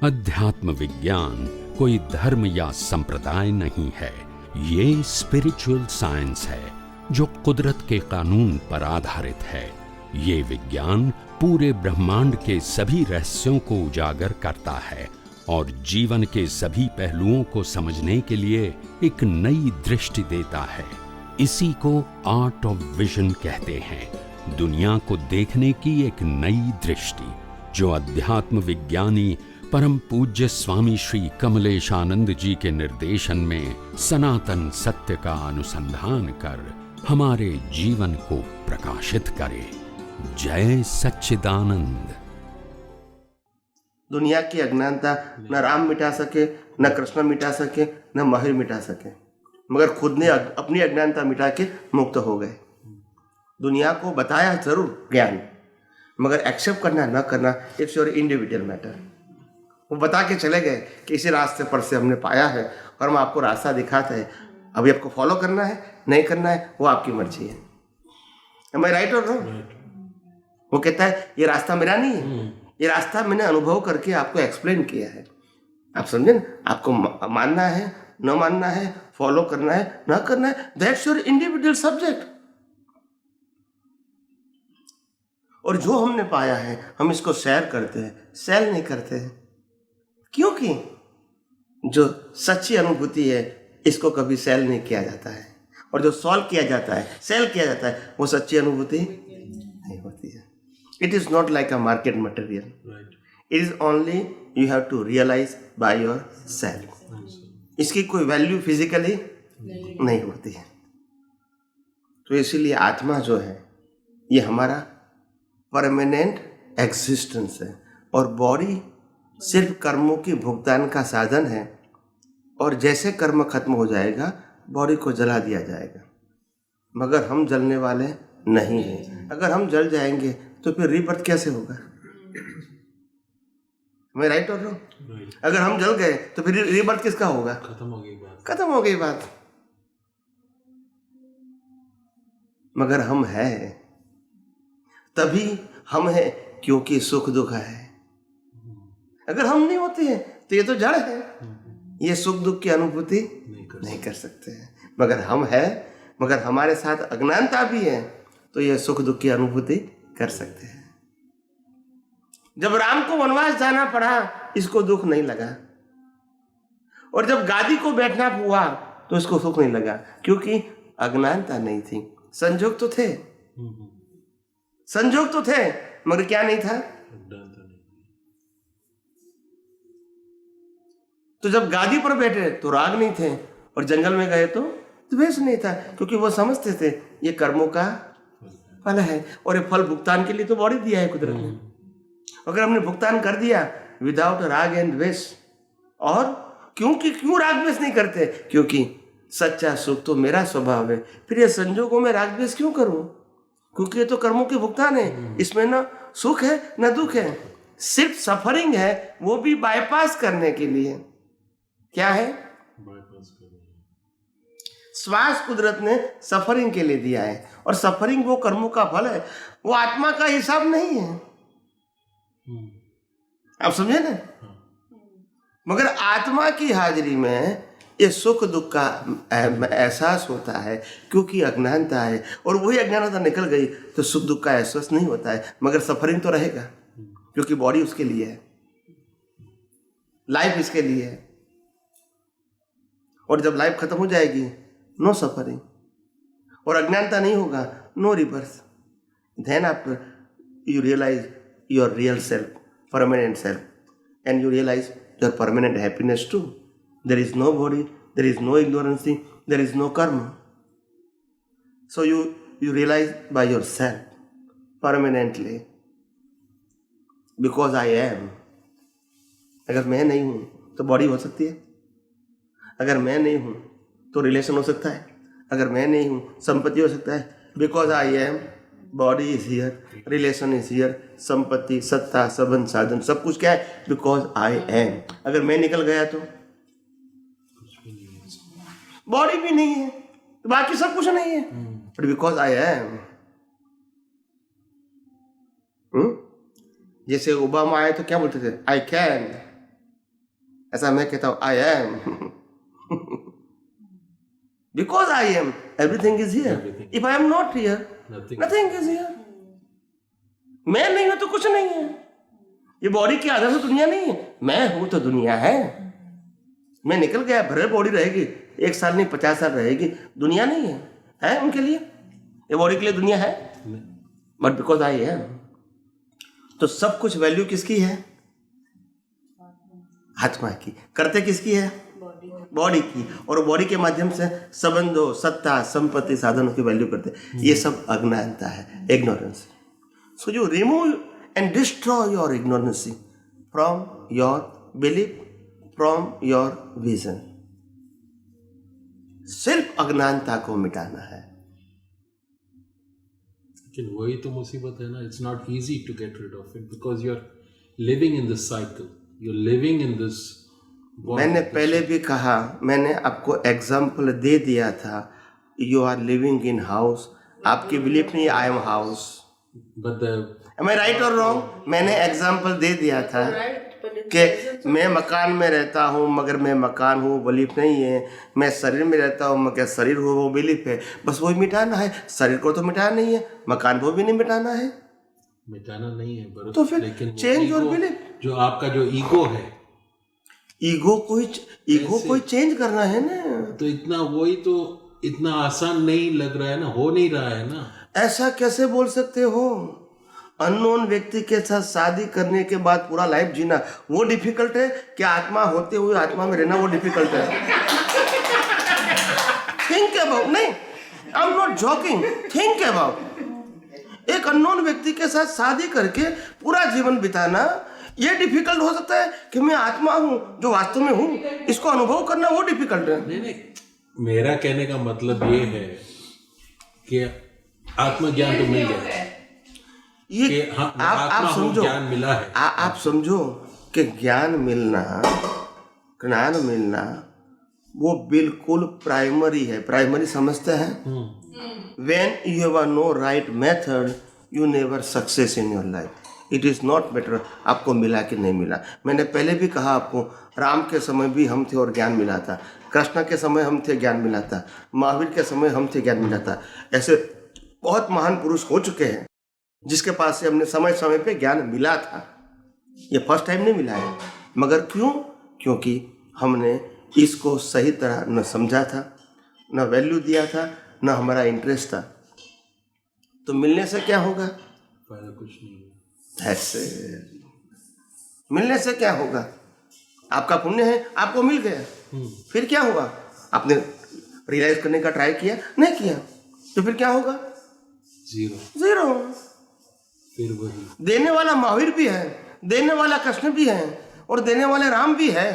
अध्यात्म विज्ञान कोई धर्म या संप्रदाय नहीं है, ये स्पिरिचुअल साइंस है जो कुदरत के कानून पर आधारित है। ये विज्ञान पूरे ब्रह्मांड के सभी रहस्यों को उजागर करता है और जीवन के सभी पहलुओं को समझने के लिए एक नई दृष्टि देता है। इसी को आर्ट ऑफ विजन कहते हैं, दुनिया को देखने की एक नई दृष्टि, जो अध्यात्म विज्ञानी परम पूज्य स्वामी श्री कमलेशानंद जी के निर्देशन में सनातन सत्य का अनुसंधान कर हमारे जीवन को प्रकाशित करे। जय सच्चिदानंद। दुनिया की अज्ञानता न राम मिटा सके, न कृष्ण मिटा सके, न महावीर मिटा सके, मगर खुद ने अपनी अज्ञानता मिटा के मुक्त हो गए। दुनिया को बताया जरूर ज्ञान, मगर एक्सेप्ट करना न करना इट्स योर इंडिविजुअल मैटर। वो बता के चले गए कि इसी रास्ते पर से हमने पाया है और हम आपको रास्ता दिखाते हैं, अभी आपको फॉलो करना है नहीं करना है वो आपकी मर्जी है। Am I right or wrong? वो कहता है ये रास्ता मेरा नहीं है, ये रास्ता मैंने अनुभव करके आपको एक्सप्लेन किया है। आप समझे ना, आपको मानना है न मानना है, फॉलो करना है न करना है, दैट्स योर इंडिविजुअल सब्जेक्ट। और जो हमने पाया है हम इसको शेयर करते हैं, सेल नहीं करते हैं, क्योंकि जो सच्ची अनुभूति है इसको कभी सेल नहीं किया जाता है, और जो सॉल्व किया जाता है, सेल किया जाता है, वो सच्ची अनुभूति नहीं होती है। It is not like a market material, it is only you have to realise by yourself. इसकी कोई वैल्यू फिजिकली नहीं होती है। तो इसीलिए आत्मा जो है ये हमारा परमानेंट एग्जिस्टेंस है, और बॉडी सिर्फ कर्मों की भुगतान का साधन है, और जैसे कर्म खत्म हो जाएगा बॉडी को जला दिया जाएगा, मगर हम जलने वाले नहीं हैं। अगर हम जल जाएंगे तो फिर रीबर्थ कैसे होगा? मैं राइट और रॉन्ग? अगर हम जल गए तो फिर रीबर्थ किसका होगा? खत्म हो गई बात। मगर हम हैं, तभी हम हैं क्योंकि सुख दुख है। अगर हम नहीं होते हैं तो ये तो जड़ है, ये सुख दुख की अनुभूति नहीं कर सकते हैं। मगर हम हैं, मगर हमारे साथ अज्ञानता भी है, तो ये सुख दुख की अनुभूति कर सकते हैं। जब राम को वनवास जाना पड़ा इसको दुख नहीं लगा, और जब गादी को बैठना हुआ तो इसको सुख नहीं लगा, क्योंकि अज्ञानता नहीं थी। संजोग तो थे, संजोग तो थे, मगर क्या नहीं था? तो जब गादी पर बैठे तो राग नहीं थे, और जंगल में गए तो द्वेष नहीं था, क्योंकि वो समझते थे ये कर्मों का फल है, और ये फल भुगतान के लिए तो बॉडी दिया है कुदरत ने। अगर हमने भुगतान कर दिया विदाउट राग एंड द्वेष, और क्यों राग द्वेष नहीं करते? क्योंकि सच्चा सुख तो मेरा स्वभाव है, फिर ये संजोगों में राग द्वेष क्यों करूं? क्योंकि ये तो कर्मों के भुगतान है, इसमें ना सुख है ना दुख है, सिर्फ सफरिंग है, वो भी बाईपास करने के लिए। क्या है? श्वास कुदरत ने सफरिंग के लिए दिया है, और सफरिंग वो कर्मों का फल है, वो आत्मा का हिसाब नहीं है। आप समझे ना? मगर आत्मा की हाजिरी में ये सुख दुख का एहसास होता है, क्योंकि अज्ञानता है, और वही अज्ञानता निकल गई तो सुख दुख का एहसास नहीं होता है, मगर सफरिंग तो रहेगा, क्योंकि बॉडी उसके लिए है, लाइफ इसके लिए है। और जब लाइफ खत्म हो जाएगी नो सफरिंग, और अज्ञानता नहीं होगा, no rebirth. Then after you realise your real self, permanent self, and you realise your permanent happiness too. There is no body, there is no ignorancy, there is no karma. So you realize by yourself permanently, because I am। अगर मैं नहीं हूं तो body हो सकती है, अगर मैं नहीं हूं तो रिलेशन हो सकता है, अगर मैं नहीं हूं संपत्ति हो सकता है। Because I am, body is here, relation is here, संपत्ति, सत्ता, संबंध, साधन, सब कुछ क्या है? Because I am. अगर मैं निकल गया तो बॉडी भी नहीं है, तो बाकी सब कुछ नहीं है, बट बिकॉज आई एम। जैसे ओबामा आए तो क्या बोलते थे? आई कैन, ऐसा मैं कहता हूं I am because I am everything is here. If I am not here nothing is here. मैं नहीं हूं तो कुछ नहीं है. ये बॉडी के आधार से दुनिया नहीं है. मैं हूं तो दुनिया है. मैं निकल गया, भरे बॉडी रहेगी, 1 साल नहीं 50 साल रहेगी, दुनिया नहीं है उनके लिए. ये बॉडी के लिए दुनिया है, बट बिकॉज आई एम. तो सब कुछ वैल्यू किसकी है? आत्मा की. करते किसकी है? बॉडी की. और बॉडी के माध्यम से संबंधों, सत्ता, संपत्ति, साधनों की वैल्यू करते. ये सब अज्ञानता है, ignorance. So you remove and destroy your ignorance from your belief, from your vision. सिर्फ अज्ञानता को मिटाना है. लेकिन वही तो मुसीबत है ना. It's not easy to get rid of it because you are living in this cycle. You are living in this. मैंने पहले भी कहा, मैंने आपको एग्जाम्पल दे दिया था. You are living in house. आपकी बिलीफ नहीं, I am house. But am I right or wrong? मैंने एग्जाम्पल दे दिया था कि मैं मकान में रहता हूँ मगर मैं मकान हूँ, बिलीफ नहीं है. मैं शरीर में रहता हूँ मगर शरीर हो, वो बिलीफ है. बस वही मिटाना है. शरीर को तो मिटाना नहीं है, मकान को भी नहीं मिटाना है. मिटाना नहीं है बरस, तो फिर लेकिन चेंज योर बिलीफ. जो आपका जो ईगो है, ईगो को चेंज करना है ना. तो इतना वही तो इतना आसान नहीं लग रहा है ना, हो नहीं रहा है ना. ऐसा कैसे बोल सकते हो? अननोन व्यक्ति के साथ शादी करने के बाद पूरा लाइफ जीना वो डिफिकल्ट है क्या? आत्मा होते हुए आत्मा में रहना वो डिफिकल्ट है? Think about. नहीं, I am not joking. Think about. एक अननोन व्यक्ति के साथ शादी करके पूरा जीवन बिताना ये डिफिकल्ट हो सकता है कि मैं आत्मा हूं जो वास्तव में हूं, इसको अनुभव करना वो डिफिकल्ट है. नहीं, मेरा कहने का मतलब ये है कि आत्मज्ञान तो मिल गया. ये आप समझो, ज्ञान मिला है. आप समझो कि ज्ञान मिलना वो बिल्कुल प्राइमरी है. प्राइमरी समझते हैं? When you have no right method, you never success in your life. It is not better. आपको मिला कि नहीं मिला. मैंने पहले भी कहा आपको, राम के समय भी हम थे और ज्ञान मिला था. कृष्ण के समय हम थे, ज्ञान मिला था. महावीर के समय हम थे, ज्ञान मिला था. ऐसे बहुत महान पुरुष हो चुके हैं जिसके पास से हमने समय समय पे ज्ञान मिला था. ये फर्स्ट टाइम नहीं मिला है. मगर क्यों? क्योंकि हमने इसको सही तरह न समझा था, न वैल्यू दिया था, न हमारा इंटरेस्ट था. तो मिलने से क्या होगा? फायदा कुछ नहीं है. ऐसे मिलने से क्या होगा? आपका पुण्य है, आपको मिल गया. फिर क्या हुआ? आपने रियलाइज करने का ट्राई किया? नहीं किया. तो फिर क्या होगा? जीरो. फिर वही. देने वाला महावीर भी है, देने वाला कृष्ण भी है, और देने वाले राम भी है.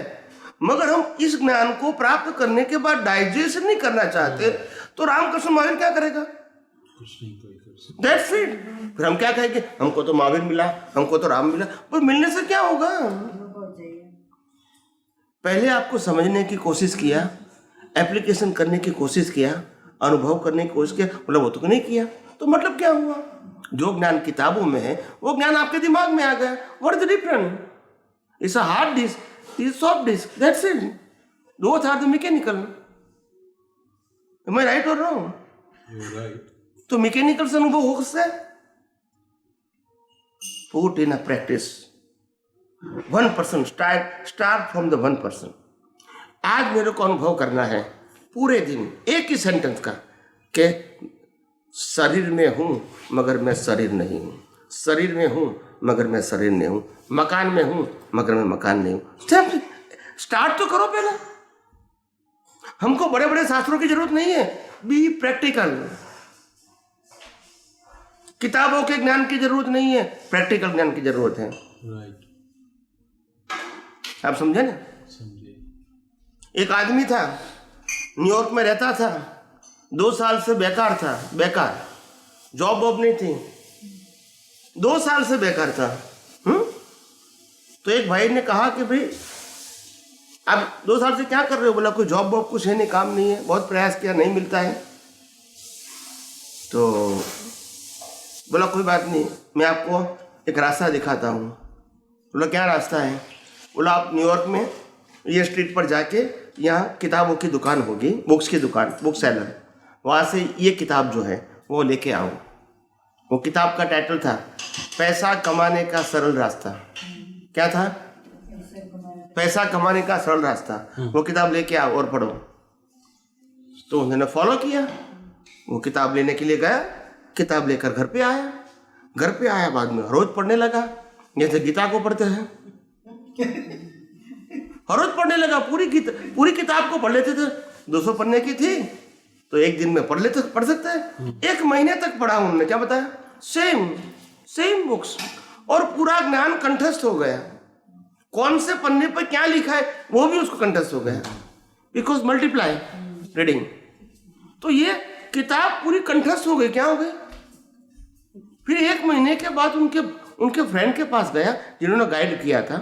मगर हम इस ज्ञान को प्राप्त करने के बाद डाइजेस्ट नहीं करना चाहते, तो रामकृष्ण महावीर क्या करेगा? कुछ नहीं कोई कर सकता. That's it. फिर हम क्या कहेंगे? हमको तो महावीर मिला, हमको तो राम मिला. पर मिलने से क्या होगा? पहले आपको समझने की कोशिश किया, एप्लीकेशन करने की कोशिश किया, अनुभव करने की कोशिश किया, मतलब वो तो नहीं किया. तो मतलब क्या हुआ? जो ज्ञान किताबों में है वो ज्ञान आपके दिमाग में आ गया. What is the difference? It's a hard disk, it's soft disk. That's it. Both are the mechanical. Am I right or wrong? You are right. तो मैकेनिकल से अनुभव हो सकता है. Put in a practice. 1% start from the 1%. आज मेरे को अनुभव करना है पूरे दिन एक ही सेंटेंस का कि शरीर में हूं मगर मैं शरीर नहीं हूं. शरीर में हूं मगर मैं शरीर नहीं हूं. मकान में हूं मगर मैं मकान नहीं हूं. स्टार्ट तो करो पहले. हमको बड़े बड़े शास्त्रों की जरूरत नहीं है. Be practical. किताबों के ज्ञान की जरूरत नहीं है, प्रैक्टिकल ज्ञान की जरूरत है. राइट. आप समझे ना? समझे. एक आदमी था, न्यूयॉर्क में रहता था, 2 साल से बेकार था. बेकार, जॉब वॉब नहीं थी, 2 साल से बेकार था. तो एक भाई ने कहा कि भाई आप 2 साल से क्या कर रहे हो? बोला कोई जॉब वॉब कुछ है नहीं, काम नहीं है, बहुत प्रयास किया नहीं मिलता है. तो बोला कोई बात नहीं, मैं आपको एक रास्ता दिखाता हूँ. बोला क्या रास्ता है? बोला आप न्यूयॉर्क में ये स्ट्रीट पर जाके यहाँ किताबों की दुकान होगी, बुक्स की दुकान, बुक सेलर, वहाँ से ये किताब जो है वो लेके आऊँ। वो किताब का टाइटल था पैसा कमाने का सरल रास्ता। क्या था? पैसा कमाने का सरल रास्ता। वो किताब लेके आओ और पढ़ो। तो उन्होंने फॉलो किया, वो किताब लेने के लिए गया, किताब लेकर घर पे आया। घर पे आया बाद में रोज पढ़ने लगा, जैसे गीता को पढ़ते हैं। हर रोज पढ़ने लगा, पूरी किताब को पढ़ लेते थे। 200 पन्ने की थी तो एक दिन में पढ़ सकते हैं। 1 महीने तक पढ़ा उन्होंने। क्या बताया? सेम बुक्स, और पूरा ज्ञान कंठस्थ हो गया। कौन से पन्ने पर क्या लिखा है वो भी उसको कंठस्थ हो गया, बिकॉज मल्टीप्लाई रीडिंग। तो ये किताब पूरी कंठस्थ हो गई। क्या हो गई? फिर 1 महीने के बाद उनके फ्रेंड के पास गया जिन्होंने गाइड किया था।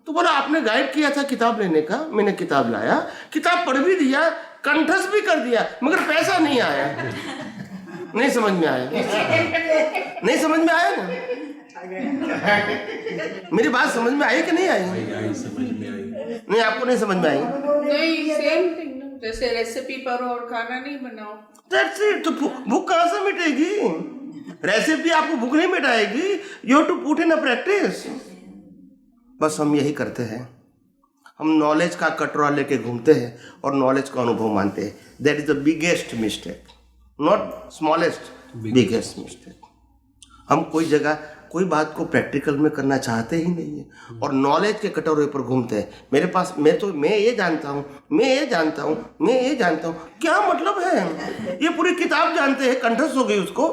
तो बोला आपने गाइड किया था किताब लेने का, मैंने किताब लाया, किताब पढ़ भी दिया, कंठस्थ भी कर दिया, मगर पैसा नहीं आया। नहीं समझ में आया? नहीं समझ में आया ना? मेरी बात समझ में आई कि नहीं आई? समझ में आई। नहीं, आपको नहीं समझ में आई? नहीं, सेम थिंग ना, जैसे रेसिपी पढ़ो और खाना नहीं बनाओ। That's it। तो भूख कहाँ से मिटेगी? रेसिपी आपको भूख नहीं मिटाएगी। You have to put in a practice. बस हम यही करते हैं, हम नॉलेज का कटोरा लेके घूमते हैं और नॉलेज का अनुभव मानते हैं। That is the biggest mistake, not smallest, biggest mistake. हम कोई जगह कोई बात को प्रैक्टिकल में करना चाहते ही नहीं है और नॉलेज के कटोरे पर घूमते हैं। मेरे पास मैं ये जानता हूँ, मैं ये जानता हूँ। क्या मतलब है? ये पूरी किताब जानते हैं, कंठस्थ हो गई उसको।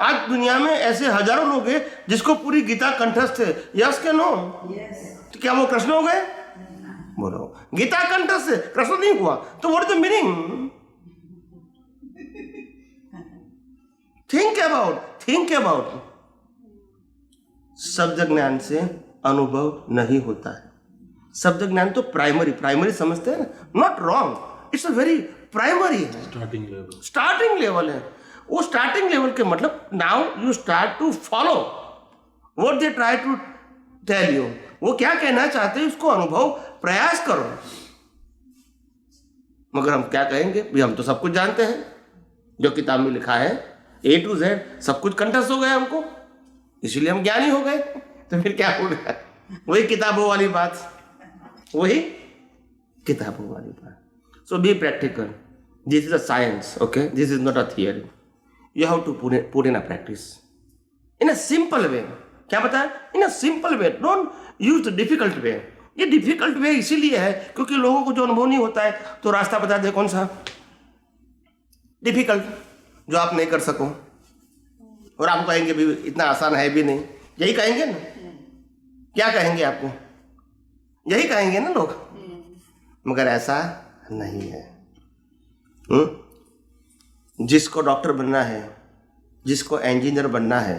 आज दुनिया में ऐसे हजारों लोग हैं जिसको पूरी गीता कंठस्थ है। यस के नो? तो क्या वो कृष्ण हो गए? बोलो, गीता कंठस्थ है, कृष्ण नहीं हुआ, तो what is the meaning? Think about. शब्द ज्ञान से अनुभव नहीं होता है। शब्द ज्ञान तो प्राइमरी समझते हैं ना, not wrong, it's a very primary है, स्टार्टिंग लेवल है। वो स्टार्टिंग लेवल के मतलब now you start to follow what they try to tell you. वो क्या कहना चाहते हैं उसको अनुभव, प्रयास करो। मगर हम क्या कहेंगे भी, हम तो सब कुछ जानते हैं, जो किताब में लिखा है A to Z सब कुछ कंठस्थ हो गया हमको, इसीलिए हम ज्ञानी हो गए। तो फिर क्या हो गया? वही किताबों वाली बात, वही किताबों वाली बात। So be practical. This is a science, okay? This is not a theory. You have to put in a practice in a simple way। क्या बताया? In a simple way, don't use the difficult way। ये difficult way इसीलिए है क्योंकि लोगों को जो अनुभव नहीं होता है तो रास्ता बता दे कौन सा डिफिकल्ट, जो आप नहीं कर सको, और आप कहेंगे भी इतना आसान है भी नहीं। यही कहेंगे ना? क्या कहेंगे आपको? यही कहेंगे ना लोग, मगर ऐसा नहीं है। जिसको डॉक्टर बनना है, जिसको इंजीनियर बनना है,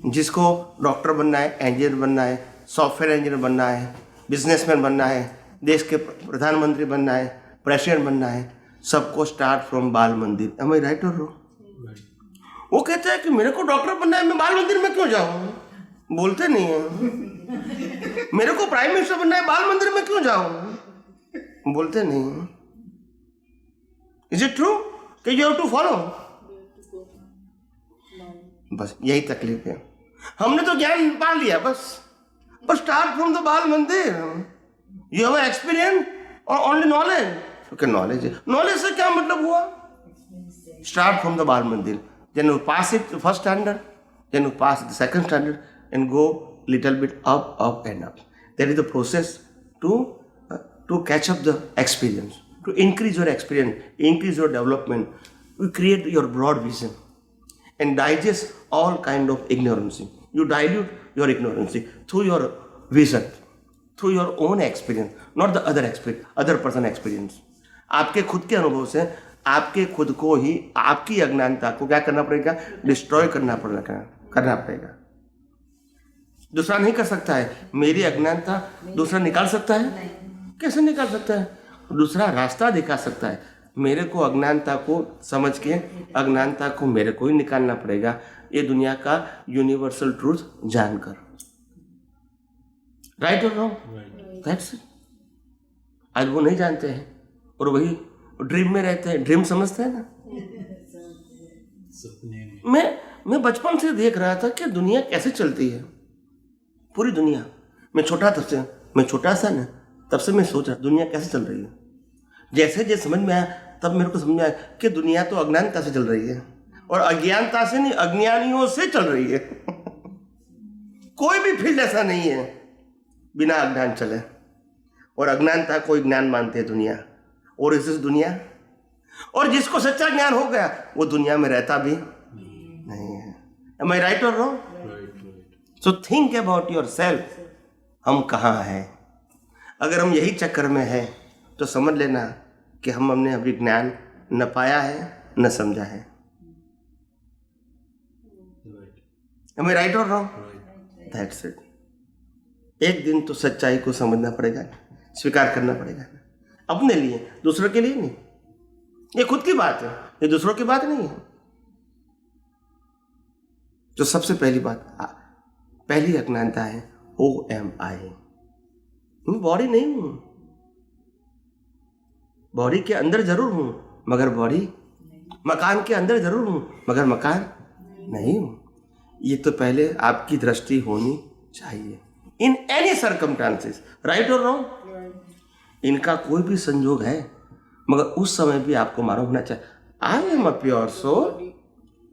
जिसको डॉक्टर बनना है, इंजीनियर बनना है, सॉफ्टवेयर इंजीनियर बनना है, बिजनेसमैन बनना है, देश के प्रधानमंत्री बनना है, प्रेसिडेंट बनना है, सबको स्टार्ट फ्रॉम बाल मंदिर। M I right or wrong? वो कहते हैं कि मेरे को डॉक्टर बनना है, मैं बाल मंदिर में क्यों जाऊँ? बोलते नहीं है। मेरे को प्राइम मिनिस्टर बनना है, बाल मंदिर में क्यों जाऊँ? बोलते नहीं। इज इट ट्रू कि यू हैव टू फॉलो? बस यही तकलीफ है। हमने तो ज्ञान पा लिया बस start from the bal mandir. You have experience और ओनली नॉलेज? ओके, नॉलेज से क्या मतलब हुआ? Start from the bal mandir, then you pass it first standard, then you pass the second standard and go little bit up and up. That is the process to catch up the experience, to increase your experience, increase your development. You create your broad vision and digest all kind of ignorance. You dilute your ignorance through your vision, through your own experience, not the other person experience. आपके खुद के अनुभव से आपके खुद को ही, आपकी अज्ञानता को क्या करना पड़ेगा? डिस्ट्रॉय करना पड़ेगा। दूसरा नहीं कर सकता है। मेरी अज्ञानता दूसरा निकाल सकता है? कैसे निकाल सकता है? दूसरा रास्ता दिखा सकता है। मेरे को अज्ञानता को समझ के अज्ञानता को मेरे को ही निकालना पड़ेगा, ये दुनिया का यूनिवर्सल ट्रूथ जानकर। Right or wrong? Right. That's it. आज वो नहीं जानते हैं और वही ड्रीम में रहते हैं। ड्रीम समझते हैं ना? सपने में। मैं बचपन से देख रहा था कि दुनिया कैसे चलती है, पूरी दुनिया। मैं छोटा सा ना, तब से मैं सोच रहा दुनिया कैसे चल रही है। जैसे जैसे समझ में आया तब मेरे को समझ में आया कि दुनिया तो अज्ञानता से चल रही है, और अज्ञानता से नहीं, अज्ञानियों से चल रही है। कोई भी फील्ड ऐसा नहीं है बिना अज्ञान चले, और अज्ञानता को ज्ञान मानते हैं दुनिया, और इस दुनिया। और जिसको सच्चा ज्ञान हो गया वो दुनिया में रहता भी नहीं है। Am I right or wrong? Right. So think about yourself. हम कहाँ हैं? अगर हम यही चक्कर में हैं तो समझ लेना कि हमने अभी ज्ञान न पाया है न समझा है। Right. Am I right or wrong? Right. That's it. एक दिन तो सच्चाई को समझना पड़ेगा, स्वीकार करना पड़ेगा, अपने लिए, दूसरों के लिए नहीं। ये खुद की बात है, ये दूसरों की बात नहीं है। जो सबसे पहली बात, पहली अज्ञानता है OMI। मैं बॉडी नहीं हूं, बॉडी के अंदर जरूर हूं मगर बॉडी, मकान के अंदर जरूर हूं मगर मकान नहीं हूं। ये तो पहले आपकी दृष्टि होनी चाहिए in any circumstances, right or wrong. इनका कोई भी संजोग है मगर उस समय भी आपको मालूम होना चाहिए I am a pure soul.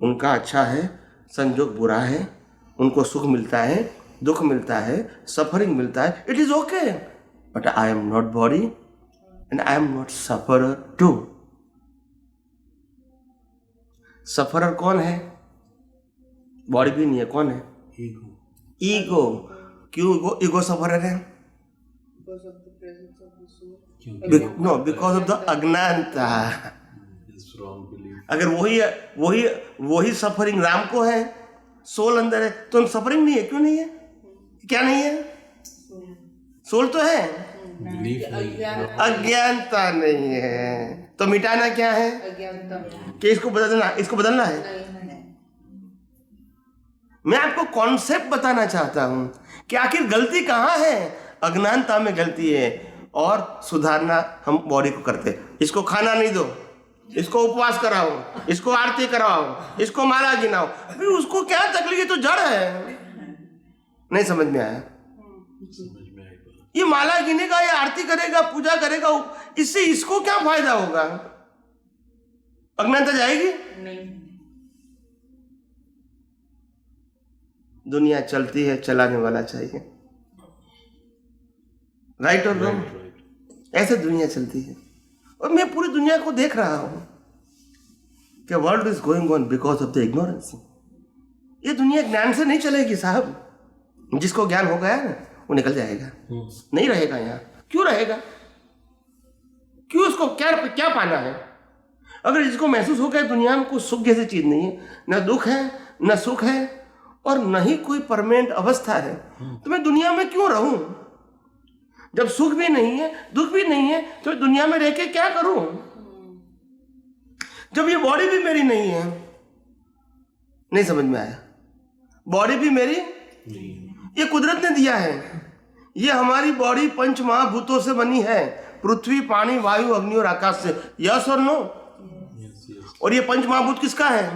उनका अच्छा है, संजोग बुरा है, उनको सुख मिलता है, दुख मिलता है, सफरिंग मिलता है, it is okay, but I am not body and I am not sufferer too. Sufferer कौन है? बॉडी भी नहीं है, कौन है? Ego. ईगो। क्यों ईगो सफरर है? Because of the presence of the soul. क्योंकि नो, बिकॉज ऑफ द अज्ञानता। is wrong belief. अगर वही सफरिंग राम को है, सोल अंदर है, तो सफरिंग नहीं है। क्यों नहीं है? क्या नहीं है? सोल तो है, Belief नहीं। अज्ञानता नहीं है। तो मिटाना क्या है? अज्ञानता। कि इसको बदलना है। मैं आपको कॉन्सेप्ट बताना चाहता हूं कि आखिर गलती कहां है। अज्ञानता में गलती है, और सुधारना हम बॉडी को करते। इसको खाना नहीं दो, इसको उपवास कराओ, इसको आरती कराओ, इसको माला गिनाओ, अभी उसको क्या तकलीफ है? तो जड़ है। नहीं समझ में आया? समझ में आएगा। ये माला गिनेगा, ये आरती करेगा, पूजा करेगा, इससे इसको क्या फायदा होगा? अज्ञानता जाएगी? नहीं। दुनिया चलती है, चलाने वाला चाहिए, राइट और रॉन्ग? Right. ऐसे दुनिया चलती है, और मैं पूरी दुनिया को देख रहा हूं कि world is going on because of the ignorance. ये दुनिया ज्ञान से नहीं चलेगी साहब। जिसको ज्ञान हो गया ना वो निकल जाएगा, नहीं रहेगा यहाँ। क्यों रहेगा? क्यों? उसको क्या पाना है? अगर जिसको महसूस हो गया दुनिया में कुछ सुख जैसी चीज नहीं है, न दुख है न सुख है, और न ही कोई परमानेंट अवस्था है, तो मैं दुनिया में क्यों रहूं? जब सुख भी नहीं है, दुख भी नहीं है, तो दुनिया में रह के क्या करूं? जब ये बॉडी भी मेरी नहीं है। नहीं समझ में आया? बॉडी भी मेरी, ये कुदरत ने दिया है। ये हमारी बॉडी पंच महाभूतों से बनी है, पृथ्वी, पानी, वायु, अग्नि और आकाश से। यस और नो? Yes, yes. और ये पंच महाभूत किसका है?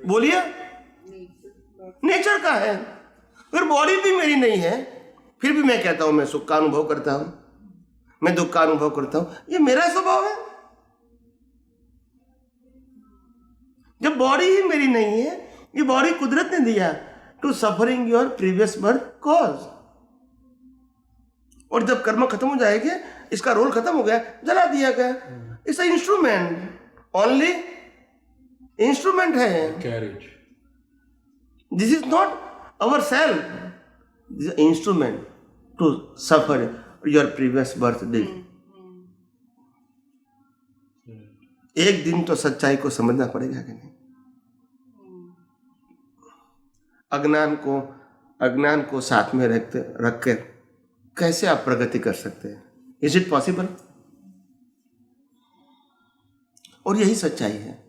बोलिए। नेचर का है। अगर बॉडी भी मेरी नहीं है, फिर भी मैं कहता हूं मैं सुख का अनुभव करता हूं, मैं दुख का अनुभव करता हूं, ये मेरा स्वभाव है। जब बॉडी ही मेरी नहीं है, ये बॉडी कुदरत ने दिया to suffering your previous birth cause. और जब कर्म खत्म हो जाएंगे, इसका रोल खत्म हो गया, जला दिया गया। It's a instrument, only instrument है। Carriage. This is not our self, this is instrument to suffer your previous birth day. एक दिन तो सच्चाई को समझना पड़ेगा कि नहीं? अज्ञान को साथ में रख कर कैसे आप प्रगति कर सकते हैं? Is it possible? और यही सच्चाई है।